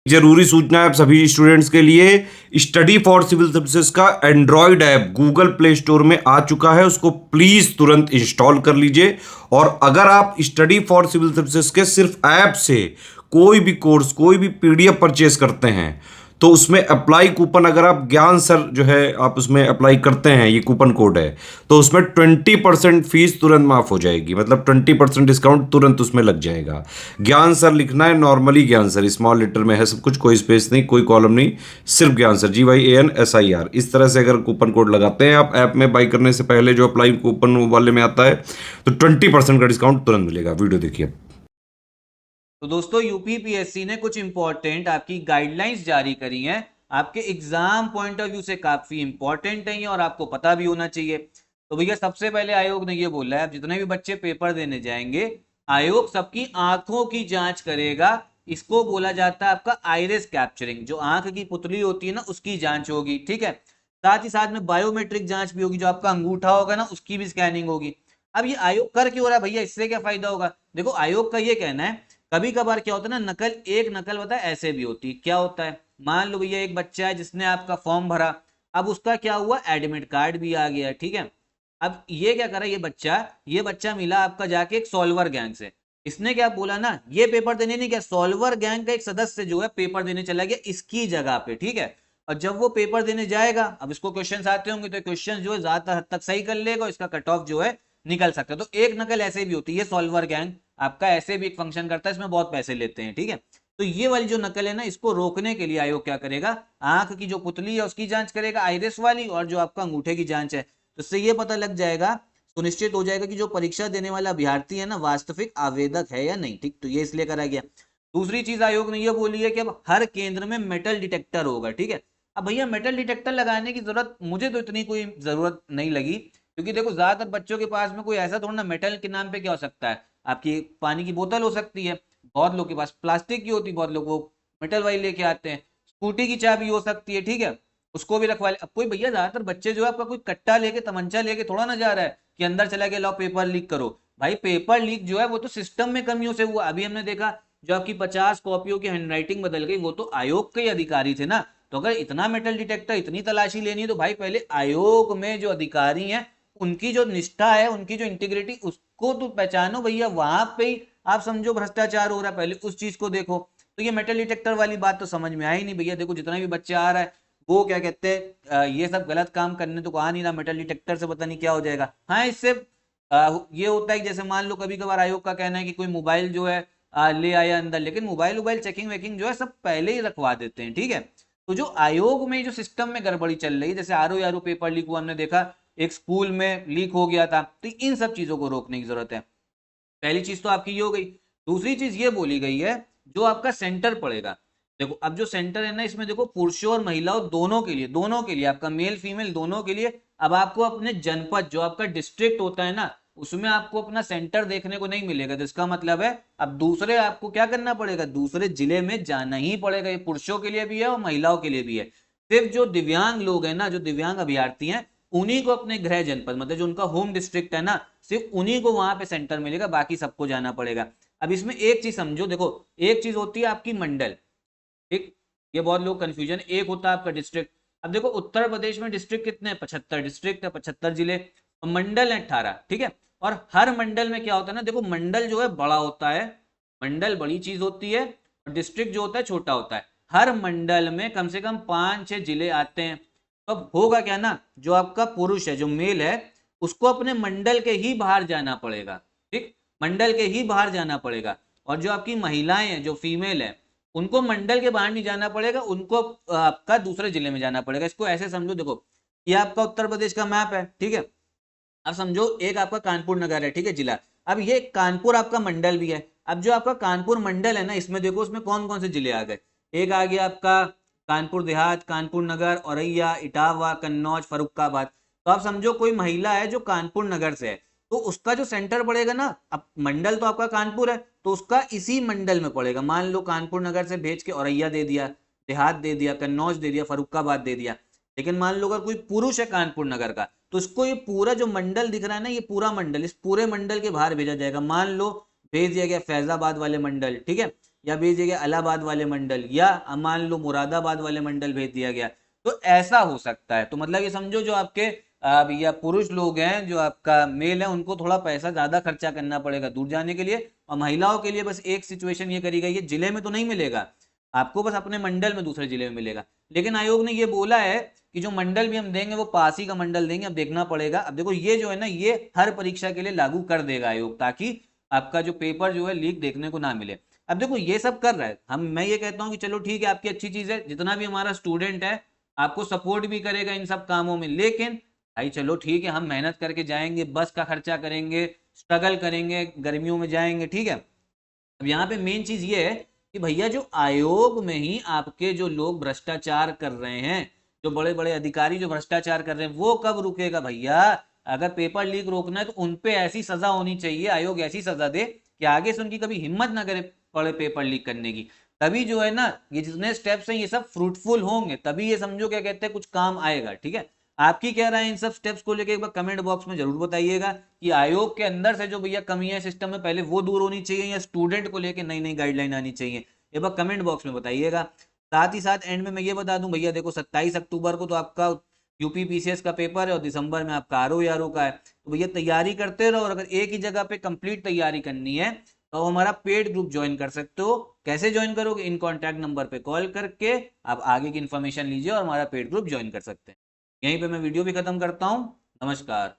जरूरी सूचना है आप सभी स्टूडेंट्स के लिए, स्टडी फॉर सिविल सर्विसेज का Android app Google play store में आ चुका है, उसको प्लीज तुरंत इंस्टॉल कर लीजिए। और अगर आप स्टडी फॉर सिविल सर्विसेज के सिर्फ ऐप से कोई भी कोर्स, कोई भी पीडीएफ परचेस करते हैं तो उसमें अप्लाई कूपन, अगर आप ज्ञान सर जो है आप उसमें अप्लाई करते हैं, ये कूपन कोड है, तो उसमें 20% फीस तुरंत माफ हो जाएगी, मतलब 20% डिस्काउंट तुरंत उसमें लग जाएगा। ज्ञान सर लिखना है, नॉर्मली ज्ञान सर स्मॉल लेटर में है सब कुछ, कोई स्पेस नहीं, कोई कॉलम नहीं, सिर्फ ज्ञान सर, GYANSIR। इस तरह से अगर कूपन कोड लगाते हैं आप ऐप में बाई करने से पहले, जो अप्लाई कूपन वाले में आता है, तो 20% का डिस्काउंट तुरंत मिलेगा। वीडियो देखिए। तो दोस्तों यूपीपीएससी ने कुछ इंपॉर्टेंट आपकी गाइडलाइंस जारी करी हैं, आपके एग्जाम पॉइंट ऑफ व्यू से काफी इंपॉर्टेंट है और आपको पता भी होना चाहिए। तो भैया सबसे पहले आयोग ने ये बोला है, अब जितने भी बच्चे पेपर देने जाएंगे, आयोग सबकी आंखों की जांच करेगा। इसको बोला जाता है आपका आइरिस कैप्चरिंग, जो आंख की पुतली होती है ना, उसकी जांच होगी। ठीक है, साथ ही साथ में बायोमेट्रिक जांच भी होगी, जो आपका अंगूठा होगा ना उसकी भी स्कैनिंग होगी। अब ये आयोग कर क्यों रहा है भैया, इससे क्या फायदा होगा? देखो आयोग का ये कहना है, कभी कभार क्या होता है ना, नकल, एक नकल होता है ऐसे भी होती है। क्या होता है, मान लो भैया एक बच्चा है जिसने आपका फॉर्म भरा, अब उसका क्या हुआ, एडमिट कार्ड भी आ गया। ठीक है, अब ये क्या करा, ये बच्चा मिला आपका जाके एक सॉल्वर गैंग से। इसने क्या बोला ना, ये पेपर देने नहीं गया, सॉल्वर गैंग का एक सदस्य जो है पेपर देने चला गया इसकी जगह पे। ठीक है, और जब वो पेपर देने जाएगा, अब इसको क्वेश्चंस आते होंगे, तो क्वेश्चंस जो है ज्यादा हद तक सही कर लेगा, इसका कट ऑफ जो है निकल सकता है। तो एक नकल ऐसे भी होती है, सॉल्वर गैंग आपका ऐसे भी एक फंक्शन करता है, इसमें बहुत पैसे लेते हैं। ठीक है, तो ये वाली जो नकल है ना, इसको रोकने के लिए आयोग क्या करेगा, आंख की जो पुतली है उसकी जांच करेगा, आइरिस वाली, और जो आपका अंगूठे की जांच है, तो इससे ये पता लग जाएगा, सुनिश्चित हो जाएगा कि जो परीक्षा देने वाला अभ्यर्थी है ना, वास्तविक आवेदक है या नहीं। ठीक, तो ये इसलिए करा गया। दूसरी चीज आयोग ने ये बोली है कि अब हर केंद्र में मेटल डिटेक्टर होगा। ठीक है, अब भैया मेटल डिटेक्टर लगाने की जरूरत मुझे तो इतनी कोई जरूरत नहीं लगी, क्योंकि देखो ज्यादातर बच्चों के पास में कोई ऐसा थोड़ा ना, मेटल के नाम पे क्या हो सकता है, आपकी पानी की बोतल हो सकती है, बहुत लोग के पास प्लास्टिक की होती है, बहुत लोग वो मेटल वाली लेके आते हैं, स्कूटी की चाबी हो सकती है। ठीक है, उसको भी रखवा ले। अब कोई भैया ज्यादातर बच्चे जो है आपका कोई कट्टा लेके, तमंचा लेके थोड़ा ना जा रहा है कि अंदर चला गया लाओ पेपर लीक करो। भाई पेपर लीक जो है वो तो सिस्टम में कमियों से हुआ। अभी हमने देखा जो आपकी 50 कॉपियों की हैंडराइटिंग बदल गई, वो तो आयोग के अधिकारी थे ना। तो अगर इतना मेटल डिटेक्टर, इतनी तलाशी लेनी है, तो भाई पहले आयोग में जो अधिकारी हैं उनकी जो निष्ठा है, उनकी जो इंटीग्रिटी, उसको तो पहचानो भैया। वहां पे ही आप समझो भ्रष्टाचार हो रहा है, पहले उस चीज को देखो। तो ये मेटल डिटेक्टर वाली बात तो समझ में आई नहीं भैया। देखो जितना भी बच्चे आ रहा है वो क्या कहते हैं, ये सब गलत काम करने तो आ नहीं रहा, मेटल डिटेक्टर से पता नहीं क्या हो जाएगा। हाँ, इससे ये होता है कि जैसे मान लो कभी कभार आयोग का कहना है कि कोई मोबाइल जो है ले आया अंदर, लेकिन मोबाइल चेकिंग वेकिंग जो है सब पहले ही रखवा देते हैं। ठीक है, तो जो आयोग में जो सिस्टम में गड़बड़ी चल रही है, जैसे आरओ पेपर लीक हुआ, हमने देखा एक स्कूल में लीक हो गया था, तो इन सब चीजों को रोकने की जरूरत है। पहली चीज तो आपकी ये हो गई। दूसरी चीज ये बोली गई है, जो आपका सेंटर पड़ेगा, देखो अब जो सेंटर है ना, इसमें देखो पुरुषों और महिलाओं दोनों के लिए आपका मेल फीमेल दोनों के लिए, अब आपको अपने जनपद, जो आपका डिस्ट्रिक्ट होता है ना, उसमें आपको अपना सेंटर देखने को नहीं मिलेगा। तो इसका मतलब है अब दूसरे आपको क्या करना पड़ेगा, दूसरे जिले में जाना ही पड़ेगा। ये पुरुषों के लिए भी है और महिलाओं के लिए भी है। सिर्फ जो दिव्यांग लोग हैं ना, जो दिव्यांग अभ्यर्थी हैं, उन्हीं को अपने गृह जनपद, मतलब जो उनका होम डिस्ट्रिक्ट है ना, सिर्फ उन्हीं को वहां पे सेंटर मिलेगा, बाकी सबको जाना पड़ेगा। अब इसमें एक चीज समझो, देखो एक चीज होती है आपकी मंडल। ठीक, ये बहुत लोग कंफ्यूजन, एक होता है आपका डिस्ट्रिक्ट। अब देखो उत्तर प्रदेश में डिस्ट्रिक्ट कितने हैं, 75 डिस्ट्रिक्ट है, 75 जिले, और मंडल है 18। ठीक है, और हर मंडल में क्या होता है ना, देखो मंडल जो है बड़ा होता है, मंडल बड़ी चीज होती है, और डिस्ट्रिक्ट जो होता है छोटा होता है। हर मंडल में कम से कम 5-6 जिले आते हैं। तो अब होगा क्या ना, जो आपका पुरुष है, जो मेल है, उसको अपने मंडल के ही बाहर जाना पड़ेगा। ठीक, मंडल के ही बाहर जाना पड़ेगा। और जो आपकी महिलाएं हैं, जो फीमेल है, उनको मंडल के बाहर नहीं जाना पड़ेगा, उनको आपका दूसरे जिले में जाना पड़ेगा। इसको ऐसे समझो, देखो ये आपका उत्तर प्रदेश का मैप है। ठीक है, अब समझो एक आपका कानपुर नगर है, ठीक है, जिला। अब ये कानपुर आपका मंडल भी है। अब जो आपका कानपुर मंडल है ना, इसमें देखो उसमें कौन कौन से जिले आ गए। एक आ गया आपका कानपुर देहात, कानपुर नगर, औरैया, इटावा, कन्नौज, फर्रुखाबाद। तो आप समझो कोई महिला है जो कानपुर नगर से है, तो उसका जो सेंटर पड़ेगा ना, अब मंडल तो आपका कानपुर है, तो उसका इसी मंडल में पड़ेगा। मान लो कानपुर नगर से भेज के औरैया दे दिया, देहात दे दिया, कन्नौज दे दिया, फर्रुखाबाद दे दिया। लेकिन मान लो अगर कोई पुरुष है कानपुर नगर का, तो इसको ये पूरा जो मंडल दिख रहा है ना, ये पूरा मंडल, इस पूरे मंडल के बाहर भेजा जाएगा। मान लो भेज दिया गया फैजाबाद वाले मंडल। ठीक है, या भेज दिया गया इलाहाबाद वाले मंडल, या मान लो मुरादाबाद वाले मंडल भेज दिया गया, तो ऐसा हो सकता है। तो मतलब ये समझो जो आपके भैया पुरुष लोग हैं, जो आपका मेल है, उनको थोड़ा पैसा ज्यादा खर्चा करना पड़ेगा दूर जाने के लिए, और महिलाओं के लिए बस एक सिचुएशन ये करी गई है, जिले में तो नहीं मिलेगा आपको, बस अपने मंडल में दूसरे जिले में मिलेगा। लेकिन आयोग ने ये बोला है कि जो मंडल भी हम देंगे वो पास ही का मंडल देंगे। अब देखना पड़ेगा। अब देखो ये जो है ना, ये हर परीक्षा के लिए लागू कर देगा आयोग, ताकि आपका जो पेपर जो है लीक देखने को ना मिले। अब देखो ये सब कर रहा है, मैं ये कहता हूँ कि चलो ठीक है, आपकी अच्छी चीज है, जितना भी हमारा स्टूडेंट है आपको सपोर्ट भी करेगा इन सब कामों में, लेकिन भाई चलो ठीक है, हम मेहनत करके जाएंगे, बस का खर्चा करेंगे, स्ट्रगल करेंगे, गर्मियों में जाएंगे, ठीक है। अब यहाँ पे मेन चीज ये है कि भैया जो आयोग में ही आपके जो लोग भ्रष्टाचार कर रहे हैं, जो बड़े बड़े अधिकारी जो भ्रष्टाचार कर रहे हैं, वो कब रुकेगा भैया? अगर पेपर लीक रोकना है तो उनपे ऐसी सजा होनी चाहिए, आयोग ऐसी सजा दे कि आगे से उनकी कभी हिम्मत ना करे पड़े पेपर लीक करने की। तभी जो है ना, ये जितने स्टेप्स हैं ये सब फ्रूटफुल होंगे, तभी ये समझो क्या कहते हैं कुछ काम आएगा, ठीक है। आपकी क्या राय है इन सब स्टेप्स को लेकर, एक बार कमेंट बॉक्स में जरूर बताइएगा कि आयोग के अंदर से जो भैया कमियां सिस्टम में पहले वो दूर होनी चाहिए, या स्टूडेंट को लेकर नई नई गाइडलाइन आनी चाहिए, एक बार कमेंट बॉक्स में बताइएगा। साथ ही साथ एंड में मैं ये बता दूं भैया, देखो 27 अक्टूबर को तो आपका यूपी पीसीएस का पेपर है, और दिसंबर में आपका आरओ का है। तो भैया तैयारी करते रहो, और अगर एक ही जगह पे कंप्लीट तैयारी करनी है तो हमारा पेड ग्रुप ज्वाइन कर सकते हो। कैसे ज्वाइन करोगे? इन कॉन्टैक्ट नंबर पे कॉल करके आप आगे की इन्फॉर्मेशन लीजिए और हमारा पेड ग्रुप ज्वाइन कर सकते हैं। यहीं पे मैं वीडियो भी खत्म करता हूँ। नमस्कार।